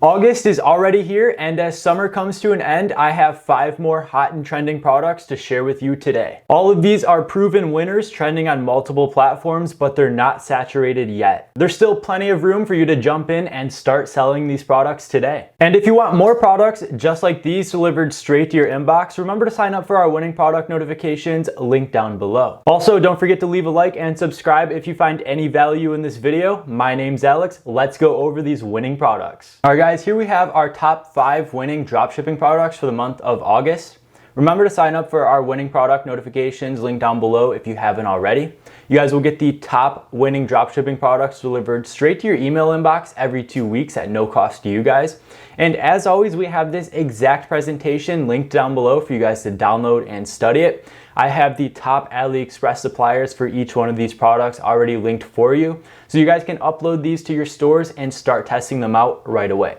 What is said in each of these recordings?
August is already here, and as summer comes to an end, I have 5 more hot and trending products to share with you today. All of these are proven winners trending on multiple platforms, but they're not saturated yet. There's still plenty of room for you to jump in and start selling these products today. And if you want more products just like these delivered straight to your inbox, remember to sign up for our winning product notifications, link down below. Also, don't forget to leave a like and subscribe if you find any value in this video. My name's Alex. Let's go over these winning products. All right, guys, here we have our top 5 winning dropshipping products for the month of August. Remember to sign up for our winning product notifications, link down below if you haven't already. You guys will get the top winning dropshipping products delivered straight to your email inbox every 2 weeks at no cost to you guys. And as always, we have this exact presentation linked down below for you guys to download and study it. I have the top AliExpress suppliers for each one of these products already linked for you, so you guys can upload these to your stores and start testing them out right away.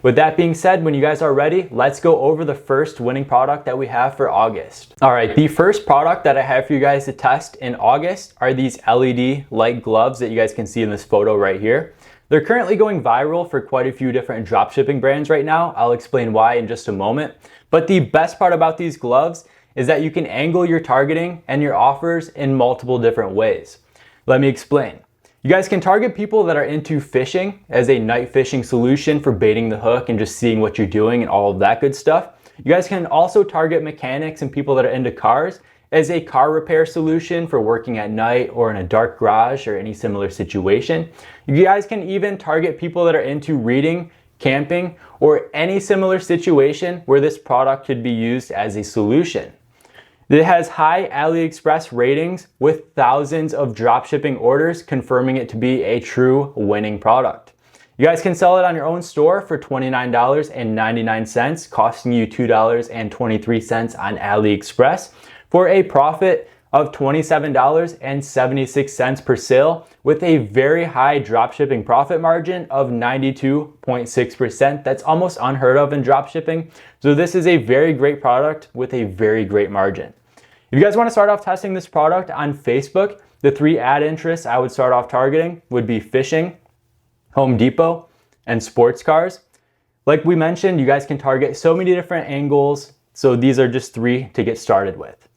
With that being said, when you guys are ready, let's go over the first winning product that we have for August. All right, the first product that I have for you guys to test in August are these LED light gloves that you guys can see in this photo right here. They're currently going viral for quite a few different dropshipping brands right now. I'll explain why in just a moment. But the best part about these gloves is that you can angle your targeting and your offers in multiple different ways. Let me explain. You guys can target people that are into fishing as a night fishing solution for baiting the hook and just seeing what you're doing and all of that good stuff. You guys can also target mechanics and people that are into cars as a car repair solution for working at night or in a dark garage or any similar situation. You guys can even target people that are into reading, camping, or any similar situation where this product could be used as a solution. It has high AliExpress ratings with thousands of dropshipping orders, confirming it to be a true winning product. You guys can sell it on your own store for $29.99, costing you $2.23 on AliExpress, for a profit of $27.76 per sale, with a very high dropshipping profit margin of 92.6%. That's almost unheard of in dropshipping. So this is a very great product with a very great margin. If you guys want to start off testing this product on Facebook, the 3 ad interests I would start off targeting would be fishing, Home Depot, and sports cars. Like we mentioned, you guys can target so many different angles. So these are just 3 to get started with.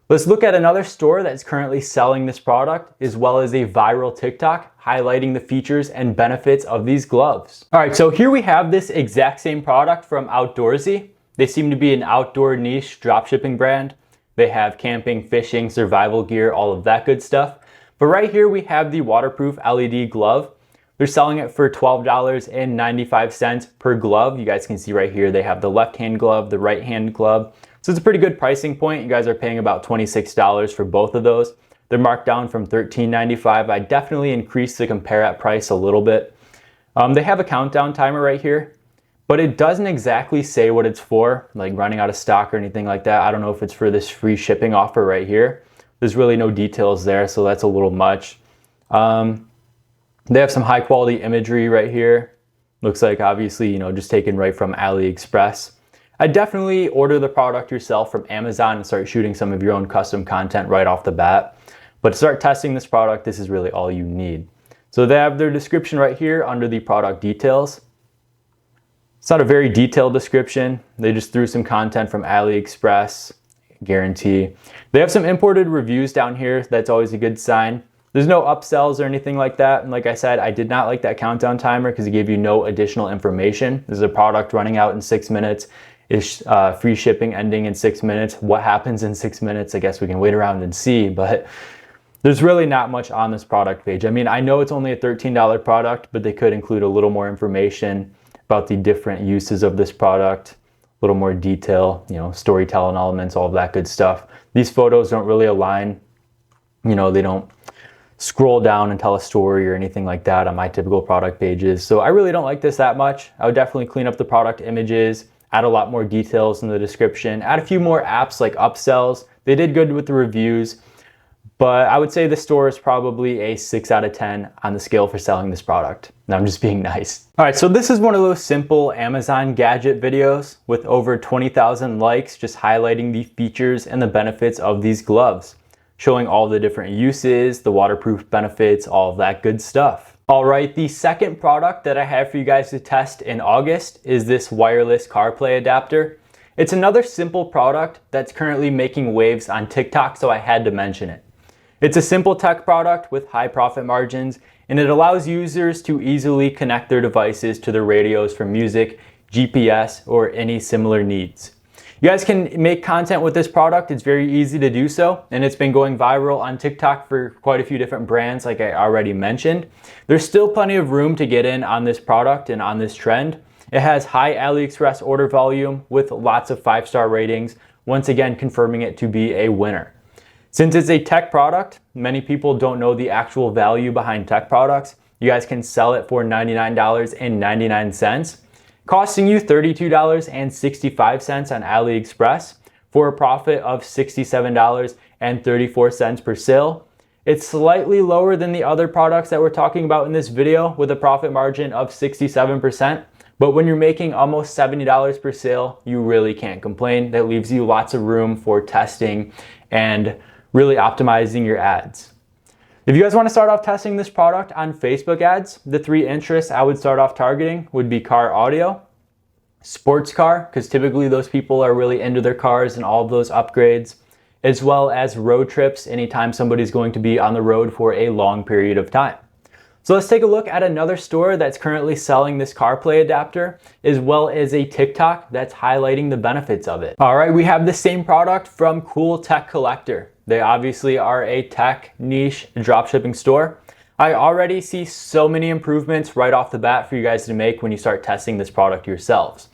Let's look at another store that's currently selling this product, as well as a viral TikTok highlighting the features and benefits of these gloves. All right, so here we have this exact same product from Outdoorsy. They seem to be an outdoor niche dropshipping brand. They have camping, fishing, survival gear, all of that good stuff. But right here we have the waterproof LED glove. They're selling it for $12.95 per glove. You guys can see right here they have the left-hand glove, the right-hand glove. So it's a pretty good pricing point. You guys are paying about $26 for both of those. They're marked down from $13.95. I definitely increased the compare at price a little bit. They have a countdown timer right here, but it doesn't exactly say what it's for, like running out of stock or anything like that. I don't know if it's for this free shipping offer right here. There's really no details there, so that's a little much. They have some high quality imagery right here. Looks like obviously, just taken right from AliExpress. I definitely order the product yourself from Amazon and start shooting some of your own custom content right off the bat. But to start testing this product, this is really all you need. So they have their description right here under the product details. It's not a very detailed description. They just threw some content from AliExpress, guarantee. They have some imported reviews down here. That's always a good sign. There's no upsells or anything like that. And like I said, I did not like that countdown timer because it gave you no additional information. This is a product running out in 6 minutes. Is free shipping ending in 6 minutes. What happens in 6 minutes? I guess we can wait around and see, but there's really not much on this product page. I mean, I know it's only a $13 product, but they could include a little more information about the different uses of this product, a little more detail, storytelling elements, all of that good stuff. These photos don't really align. They don't scroll down and tell a story or anything like that on my typical product pages. So I really don't like this that much. I would definitely clean up the product images, add a lot more details in the description, add a few more apps like upsells. They did good with the reviews, but I would say the store is probably a 6 out of 10 on the scale for selling this product. And I'm just being nice. All right, so this is one of those simple Amazon gadget videos with over 20,000 likes, just highlighting the features and the benefits of these gloves, showing all the different uses, the waterproof benefits, all of that good stuff. All right, the second product that I have for you guys to test in August is this wireless CarPlay adapter. It's another simple product that's currently making waves on TikTok, so I had to mention it. It's a simple tech product with high profit margins, and it allows users to easily connect their devices to their radios for music, GPS, or any similar needs. You guys can make content with this product. It's very easy to do so, and it's been going viral on TikTok for quite a few different brands like I already mentioned. There's still plenty of room to get in on this product and on this trend. It has high AliExpress order volume with lots of 5-star ratings, once again confirming it to be a winner. Since it's a tech product, many people don't know the actual value behind tech products. You guys can sell it for $99.99. Costing you $32.65 on AliExpress for a profit of $67.34 per sale. It's slightly lower than the other products that we're talking about in this video with a profit margin of 67%. But when you're making almost $70 per sale, you really can't complain. That leaves you lots of room for testing and really optimizing your ads. If you guys want to start off testing this product on Facebook ads, the 3 interests I would start off targeting would be car audio, sports car, because typically those people are really into their cars and all of those upgrades, as well as road trips anytime somebody's going to be on the road for a long period of time. So let's take a look at another store that's currently selling this CarPlay adapter, as well as a TikTok that's highlighting the benefits of it. All right, we have the same product from Cool Tech Collector. They obviously are a tech niche dropshipping store. I already see so many improvements right off the bat for you guys to make when you start testing this product yourselves.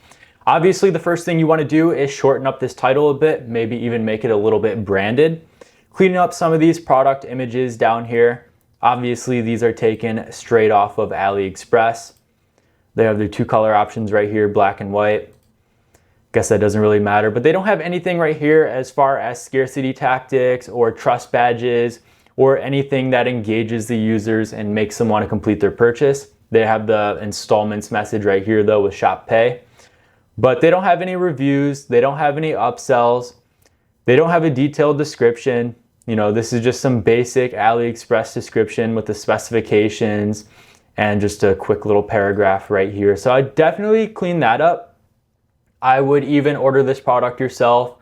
Obviously, the first thing you want to do is shorten up this title a bit, maybe even make it a little bit branded. Cleaning up some of these product images down here. Obviously, these are taken straight off of AliExpress. They have their 2 color options right here, black and white. Guess that doesn't really matter, but they don't have anything right here as far as scarcity tactics or trust badges or anything that engages the users and makes them want to complete their purchase. They have the installments message right here though with Shop Pay, but they don't have any reviews. They don't have any upsells. They don't have a detailed description. You know, this is just some basic AliExpress description with the specifications and just a quick little paragraph right here. So I definitely clean that up. I would even order this product yourself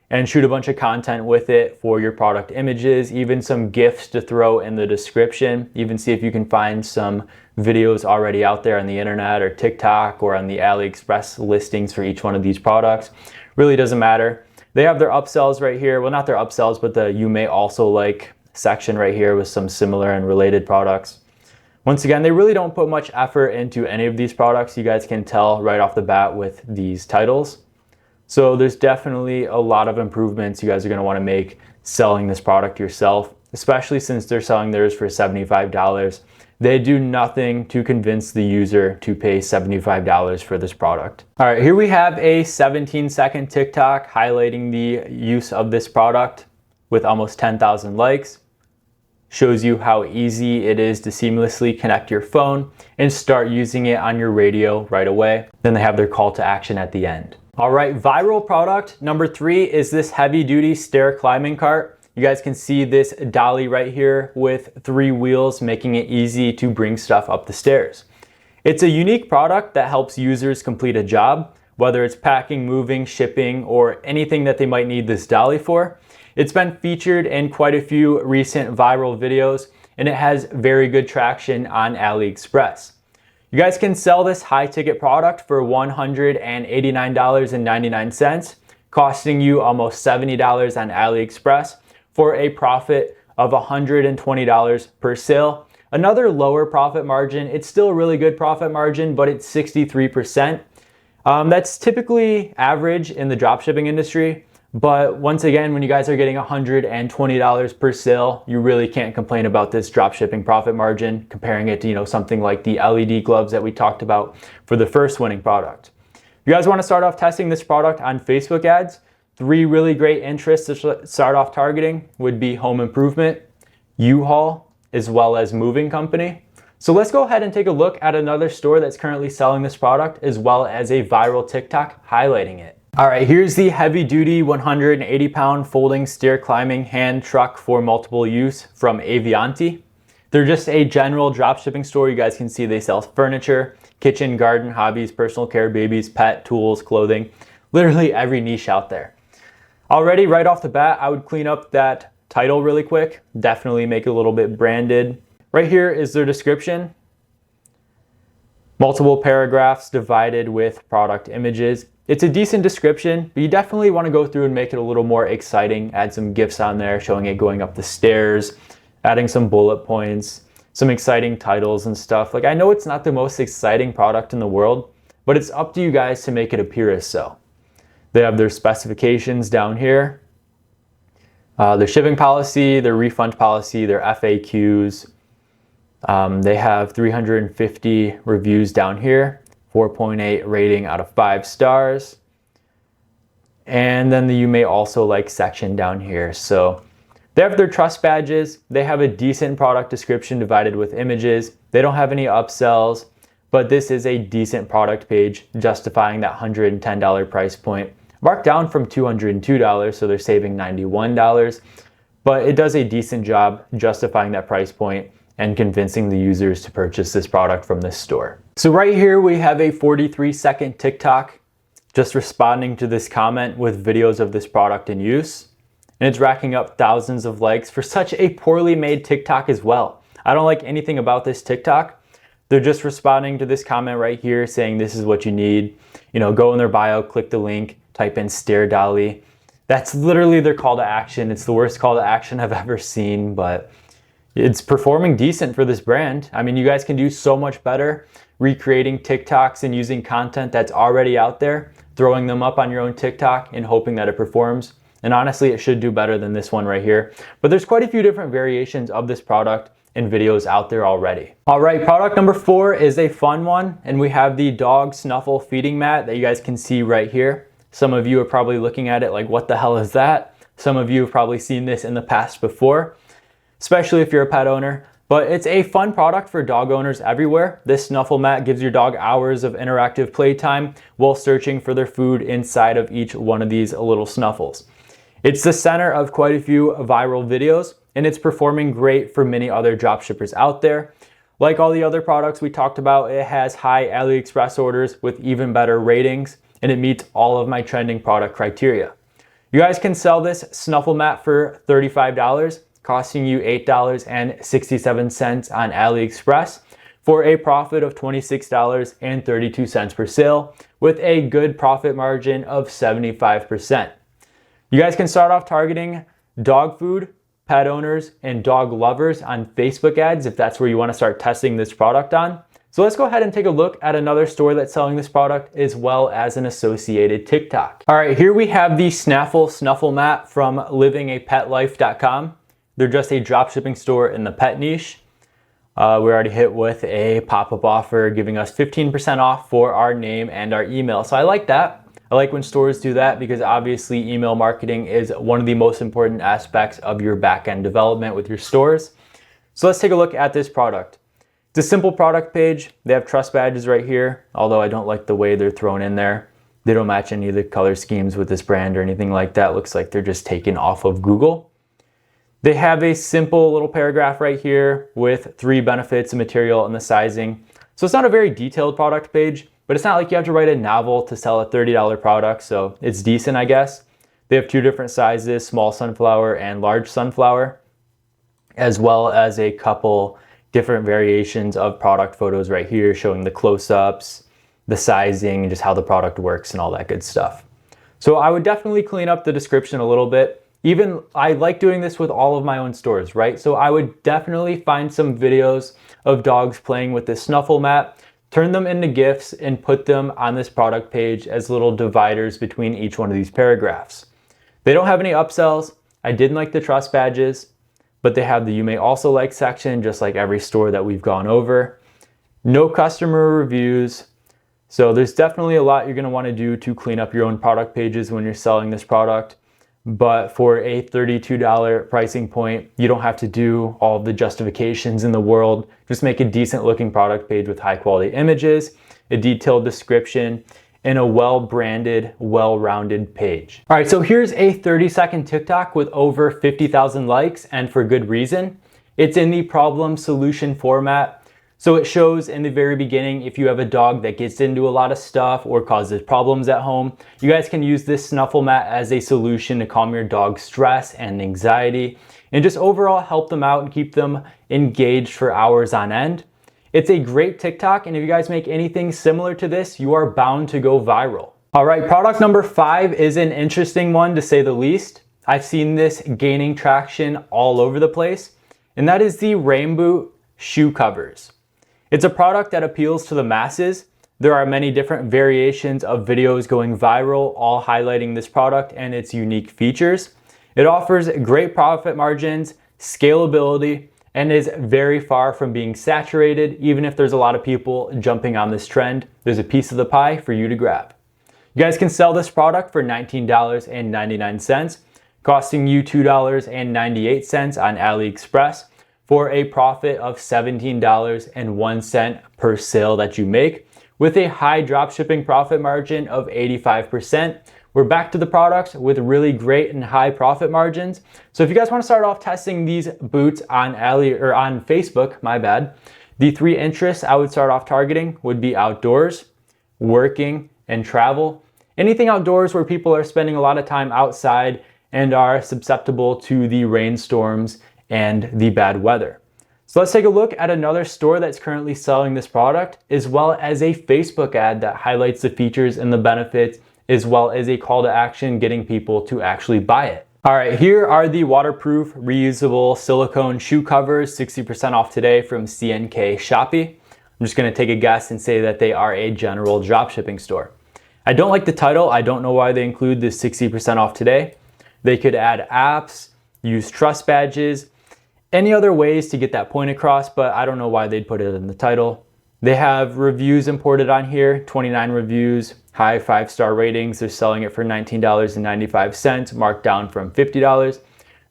and shoot a bunch of content with it for your product images, even some GIFs to throw in the description. Even see if you can find some videos already out there on the internet or TikTok or on the AliExpress listings for each one of these products. Really doesn't matter. They have their upsells right here. Well, not their upsells, but the you may also like section right here with some similar and related products. Once again, they really don't put much effort into any of these products. You guys can tell right off the bat with these titles. So there's definitely a lot of improvements you guys are going to want to make selling this product yourself, especially since they're selling theirs for $75. They do nothing to convince the user to pay $75 for this product. All right, here we have a 17-second TikTok highlighting the use of this product with almost 10,000 likes. Shows you how easy it is to seamlessly connect your phone and start using it on your radio right away. Then they have their call to action at the end. All right, viral product number 3 is this heavy duty stair climbing cart. You guys can see this dolly right here with 3 wheels, making it easy to bring stuff up the stairs. It's a unique product that helps users complete a job, whether it's packing, moving, shipping, or anything that they might need this dolly for. It's been featured in quite a few recent viral videos, and it has very good traction on AliExpress. You guys can sell this high ticket product for $189.99, costing you almost $70 on AliExpress for a profit of $120 per sale. Another lower profit margin. It's still a really good profit margin, but it's 63%. That's typically average in the dropshipping industry. But once again, when you guys are getting $120 per sale, you really can't complain about this dropshipping profit margin, comparing it to, something like the LED gloves that we talked about for the first winning product. If you guys want to start off testing this product on Facebook ads, 3 really great interests to start off targeting would be home improvement, U-Haul, as well as moving company. So let's go ahead and take a look at another store that's currently selling this product, as well as a viral TikTok highlighting it. All right, here's the heavy duty 180 pound folding stair climbing hand truck for multiple use from Avianti. They're just a general dropshipping store. You guys can see they sell furniture, kitchen, garden, hobbies, personal care, babies, pet, tools, clothing, literally every niche out there. Already, right off the bat, I would clean up that title really quick. Definitely make it a little bit branded. Right here is their description. Multiple paragraphs divided with product images. It's a decent description, but you definitely want to go through and make it a little more exciting. Add some GIFs on there showing it going up the stairs, adding some bullet points, some exciting titles and stuff. Like, I know it's not the most exciting product in the world, but it's up to you guys to make it appear as so. They have their specifications down here, their shipping policy, their refund policy, their FAQs. They have 350 reviews down here, 4.8 rating out of 5 stars. And then the you may also like section down here. So they have their trust badges. They have a decent product description divided with images. They don't have any upsells, but this is a decent product page justifying that $110 price point. Marked down from $202, so they're saving $91. But it does a decent job justifying that price point and convincing the users to purchase this product from this store. So right here we have a 43-second TikTok just responding to this comment with videos of this product in use. And it's racking up thousands of likes for such a poorly made TikTok as well. I don't like anything about this TikTok. They're just responding to this comment right here saying this is what you need. You know, go in their bio, click the link, type in stare dolly. That's literally their call to action. It's the worst call to action I've ever seen, but it's performing decent for this brand. I mean, you guys can do so much better recreating TikToks and using content that's already out there, throwing them up on your own TikTok and hoping that it performs. And honestly, it should do better than this one right here. But there's quite a few different variations of this product and videos out there already. All right, product number 4 is a fun one. And we have the dog snuffle feeding mat that you guys can see right here. Some of you are probably looking at it like, what the hell is that? Some of you have probably seen this in the past before, especially if you're a pet owner. But it's a fun product for dog owners everywhere. This snuffle mat gives your dog hours of interactive playtime while searching for their food inside of each one of these little snuffles. It's the center of quite a few viral videos, and it's performing great for many other dropshippers out there. Like all the other products we talked about, it has high AliExpress orders with even better ratings, and it meets all of my trending product criteria. You guys can sell this snuffle mat for $35, costing you $8.67 on AliExpress for a profit of $26.32 per sale with a good profit margin of 75%. You guys can start off targeting dog food, pet owners, and dog lovers on Facebook ads if that's where you want to start testing this product on. So let's go ahead and take a look at another store that's selling this product as well as an associated TikTok. All right, here we have the Snaffle Snuffle Mat from livingapetlife.com. They're just a dropshipping store in the pet niche. We already hit with a pop-up offer giving us 15% off for our name and our email. So I like that. I like when stores do that because obviously email marketing is one of the most important aspects of your back-end development with your stores. So let's take a look at this product. It's a simple product page. They have trust badges right here, although I don't like the way they're thrown in there. They don't match any of the color schemes with this brand or anything like that. Looks like they're just taken off of Google. They have a simple little paragraph right here with 3 benefits, the material, and the sizing. So it's not a very detailed product page, but it's not like you have to write a novel to sell a $30 product, so it's decent, I guess. They have 2 different sizes, small sunflower and large sunflower, as well as a couple different variations of product photos right here showing the close-ups, the sizing, and just how the product works and all that good stuff. So I would definitely clean up the description a little bit. Even I like doing this with all of my own stores, right? So I would definitely find some videos of dogs playing with this snuffle mat, turn them into GIFs, and put them on this product page as little dividers between each one of these paragraphs. They don't have any upsells. I didn't like the trust badges, but they have the you may also like section, just like every store that we've gone over. No customer reviews. So there's definitely a lot you're gonna wanna do to clean up your own product pages when you're selling this product. But for a $32 pricing point, you don't have to do all of the justifications in the world. Just make a decent looking product page with high quality images, a detailed description, and a well-branded, well-rounded page. All right, so here's a 30-second TikTok with over 50,000 likes, and for good reason. It's in the problem solution format. So it shows in the very beginning if you have a dog that gets into a lot of stuff or causes problems at home, you guys can use this snuffle mat as a solution to calm your dog's stress and anxiety and just overall help them out and keep them engaged for hours on end. It's a great TikTok, and if you guys make anything similar to this, you are bound to go viral. All right, product number 5 is an interesting one to say the least. I've seen this gaining traction all over the place, and that is the rain boot shoe covers. It's a product that appeals to the masses. There are many different variations of videos going viral, all highlighting this product and its unique features. It offers great profit margins, scalability, and is very far from being saturated. Even if there's a lot of people jumping on this trend, there's a piece of the pie for you to grab. You guys can sell this product for $19.99, costing you $2.98 on AliExpress, for a profit of $17.01 per sale that you make, with a high dropshipping profit margin of 85%. We're back to the products with really great and high profit margins. So if you guys want to start off testing these boots on on Facebook, the 3 interests I would start off targeting would be outdoors, working, and travel. Anything outdoors where people are spending a lot of time outside and are susceptible to the rainstorms and the bad weather. So let's take a look at another store that's currently selling this product, as well as a Facebook ad that highlights the features and the benefits, as well as a call to action getting people to actually buy it. All right, here are the waterproof reusable silicone shoe covers, 60% off today from CNK Shopee. I'm just gonna take a guess and say that they are a general dropshipping store. I don't like the title. I don't know why they include this 60% off today. They could add apps, use trust badges, any other ways to get that point across, but I don't know why they'd put it in the title. They have reviews imported on here, 29 reviews, high 5-star ratings. They're selling it for $19.95, marked down from $50.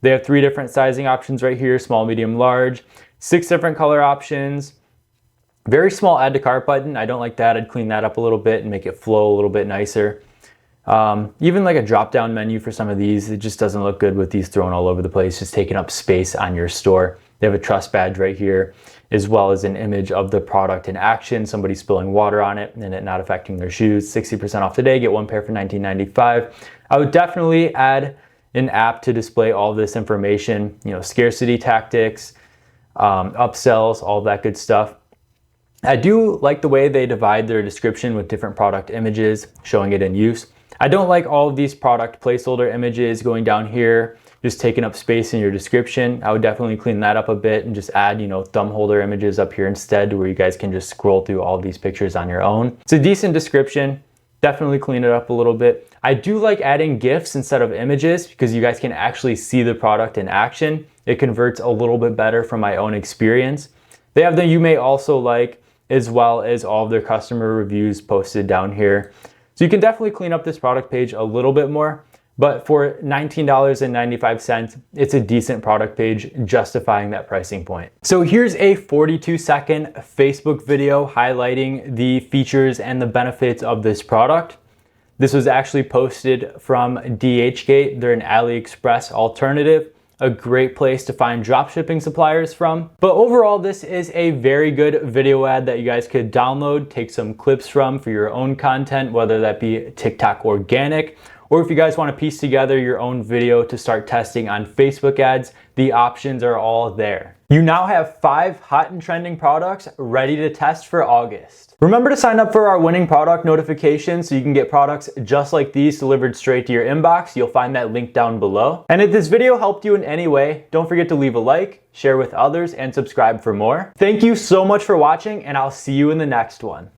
They have 3 different sizing options right here, small, medium, large, 6 different color options. Very small add to cart button. I don't like that. I'd clean that up a little bit and make it flow a little bit nicer. Even like a drop down menu for some of these, it just doesn't look good with these thrown all over the place, just taking up space on your store. They have a trust badge right here, as well as an image of the product in action, somebody spilling water on it and it not affecting their shoes. 60% off today, get 1 pair for $19.95. I would definitely add an app to display all this information, scarcity tactics, upsells, all that good stuff. I do like the way they divide their description with different product images, showing it in use. I don't like all of these product placeholder images going down here, just taking up space in your description. I would definitely clean that up a bit and just add, thumb holder images up here instead, where you guys can just scroll through all of these pictures on your own. It's a decent description. Definitely clean it up a little bit. I do like adding GIFs instead of images because you guys can actually see the product in action. It converts a little bit better from my own experience. They have the You May Also Like, as well as all of their customer reviews posted down here. So you can definitely clean up this product page a little bit more, but for $19.95, it's a decent product page justifying that pricing point. So here's a 42-second Facebook video highlighting the features and the benefits of this product. This was actually posted from DHgate. They're an AliExpress alternative, a great place to find dropshipping suppliers from. But overall, this is a very good video ad that you guys could download, take some clips from for your own content, whether that be TikTok organic, or if you guys want to piece together your own video to start testing on Facebook ads, the options are all there. You now have 5 hot and trending products ready to test for August. Remember to sign up for our winning product notification so you can get products just like these delivered straight to your inbox. You'll find that link down below. And if this video helped you in any way, don't forget to leave a like, share with others, and subscribe for more. Thank you so much for watching, and I'll see you in the next one.